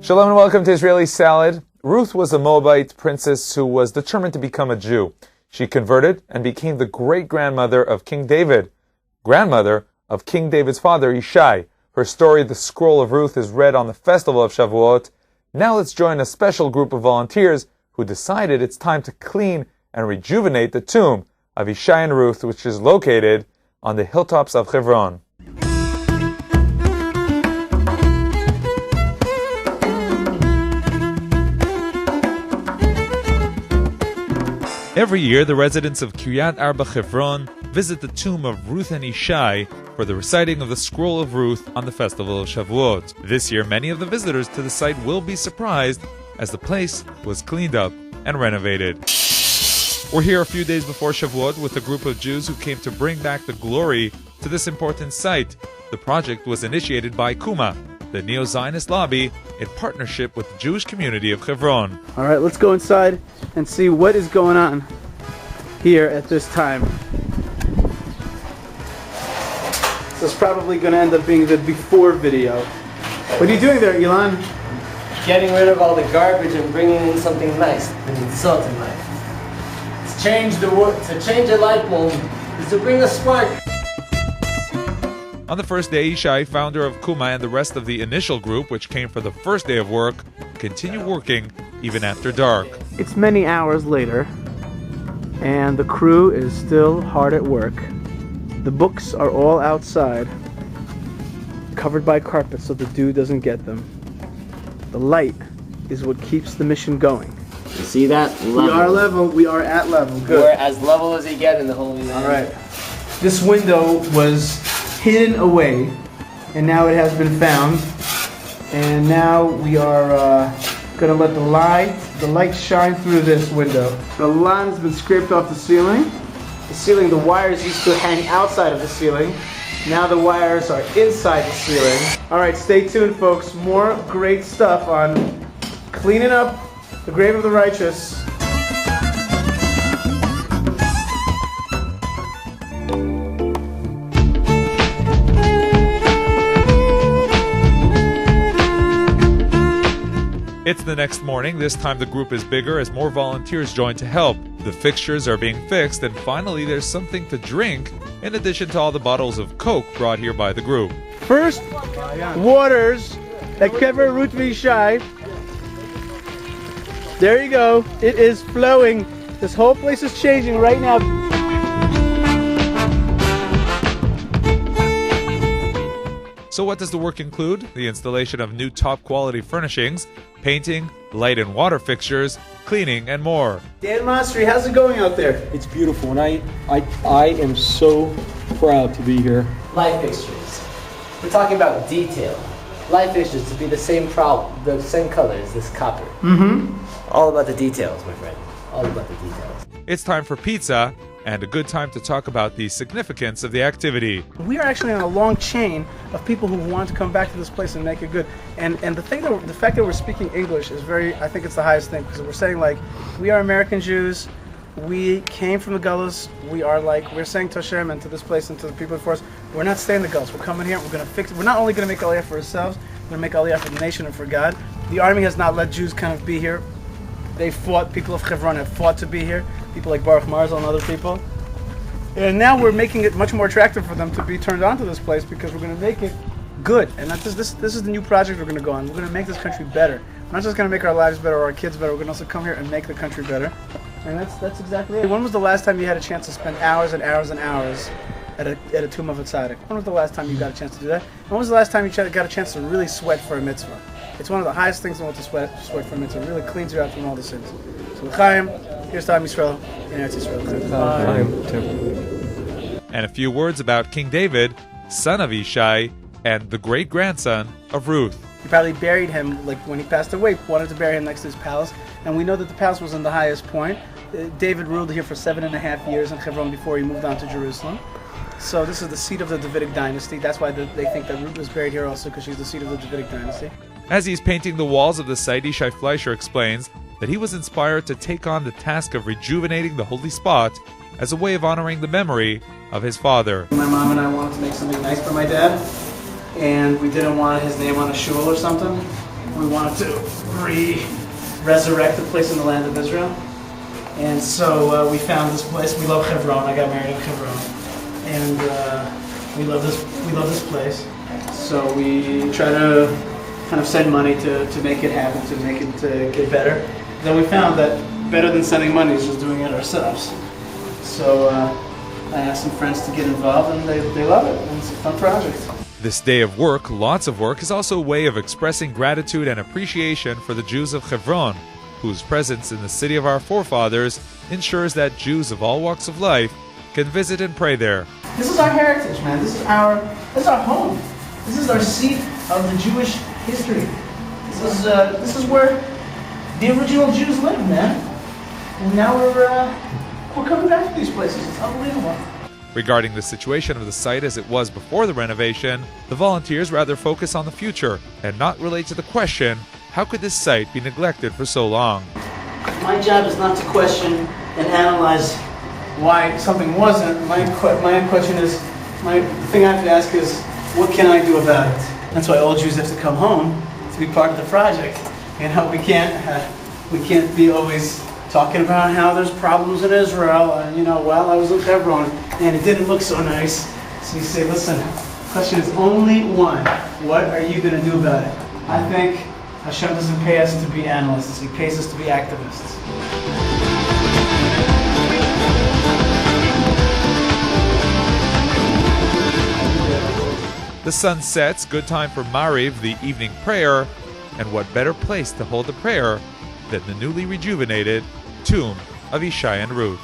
Shalom and welcome to Israeli Salad. Ruth was a Moabite princess who was determined to become a Jew. She converted and became the great-grandmother of King David, grandmother of King David's father, Yishai. Her story, the Scroll of Ruth, is read on the festival of Shavuot. Now let's join a special group of volunteers who decided it's time to clean and rejuvenate the tomb of Yishai and Ruth, which is located on the hilltops of Hebron. Every year, the residents of Kiryat Arba Hebron visit the tomb of Ruth and Yishai for the reciting of the Scroll of Ruth on the festival of Shavuot. This year, many of the visitors to the site will be surprised as the place was cleaned up and renovated. We're here a few days before Shavuot with a group of Jews who came to bring back the glory to this important site. The project was initiated by Kumah, the Neo-Zionist lobby, in partnership with the Jewish community of Hebron. All right, let's go inside and see what is going on here at this time. This is probably going to end up being the before video. What are you doing there, Elon? Getting rid of all the garbage and bringing in something nice. And salt in life. To change a light bulb is to bring a spark. On the first day, Yishai, founder of Kumah, and the rest of the initial group, which came for the first day of work, continue working even after dark. It's many hours later, and the crew is still hard at work. The books are all outside, covered by carpet so the dew doesn't get them. The light is what keeps the mission going. You see that? Level. We are level. We are at level. Good. We're as level as you get in the Holy Land. All right. This window was hidden away, and now it has been found. And now we are going to let the light shine through this window. The line has been scraped off the ceiling. The wires used to hang outside of the ceiling. Now the wires are inside the ceiling. All right, stay tuned, folks. More great stuff on cleaning up the grave of the righteous. It's the next morning. This time the group is bigger as more volunteers join to help. The fixtures are being fixed, and finally there's something to drink in addition to all the bottles of Coke brought here by the group. First waters that cover Ruth Yishai. There you go. It is flowing. This whole place is changing right now. So what does the work include? The installation of new top-quality furnishings, painting, light and water fixtures, cleaning, and more. Dan Masri, how's it going out there? It's beautiful, and I am so proud to be here. Light fixtures. We're talking about detail. Light fixtures to be the same the same color as this copper. Mm-hmm. All about the details, my friend. All about the details. It's time for pizza, and a good time to talk about the significance of the activity. We are actually on a long chain of people who want to come back to this place and make it good. And the fact that we're speaking English is I think it's the highest thing, because we're saying, like, we are American Jews, we came from the Gullahs, we're saying to Hashem and to this place and to the people before us, we're not staying in the Gullahs, we're coming here, we're going to fix it. We're not only going to make Aliyah for ourselves, we're going to make Aliyah for the nation and for God. The army has not let Jews kind of be here. They fought, people of Hebron have fought to be here, people like Baruch Marzal and other people. And now we're making it much more attractive for them to be turned on to this place, because we're going to make it good. And this is the new project we're going to go on. We're going to make this country better. We're not just going to make our lives better or our kids better, we're going to also come here and make the country better. And that's exactly it. When was the last time you had a chance to spend hours and hours and hours at a tomb of a tzaddik? When was the last time you got a chance to do that? When was the last time you got a chance to really sweat for a mitzvah? It's one of the highest things in the world to sweat for a mitzvah. It really cleans you out from all the sins. So l'chaim, here's Tam Yisrael in Eretz Yisrael. And a few words about King David, son of Yishai, and the great-grandson of Ruth. He probably buried him, like when he passed away, wanted to bury him next to his palace. And we know that the palace was on the highest point. David ruled here for 7.5 years in Hebron before he moved on to Jerusalem. So this is the seat of the Davidic dynasty. That's why they think that Ruth was buried here also, because she's the seat of the Davidic dynasty. As he's painting the walls of the site, Yishai Fleisher explains that he was inspired to take on the task of rejuvenating the holy spot as a way of honoring the memory of his father. My mom and I wanted to make something nice for my dad, and we didn't want his name on a shul or something. We wanted to resurrect the place in the land of Israel. And so we found this place. We love Hebron. I got married in Hebron. And we love this place. So we try to kind of send money to make it happen, to make it get better. Then we found that better than sending money is just doing it ourselves. So I asked some friends to get involved, and they love it. And it's a fun project. This day of work, lots of work, is also a way of expressing gratitude and appreciation for the Jews of Hebron, whose presence in the city of our forefathers ensures that Jews of all walks of life can visit and pray there. This is our heritage, man. This is our home. This is our seat of the Jewish history. This is where the original Jews lived, man. And now we're coming back to these places. It's unbelievable. Regarding the situation of the site as it was before the renovation, the volunteers rather focus on the future and not relate to the question, how could this site be neglected for so long? My job is not to question and analyze why something wasn't. My question is, the thing I have to ask is, what can I do about it? That's why all Jews have to come home to be part of the project. You know, we can't be always talking about how there's problems in Israel, and I was in Hebron and it didn't look so nice. So you say, listen, the question is only one. What are you going to do about it? I think Hashem doesn't pay us to be analysts. He pays us to be activists. The sun sets, good time for Mariv, the evening prayer, and what better place to hold the prayer than the newly rejuvenated tomb of Yishai and Ruth.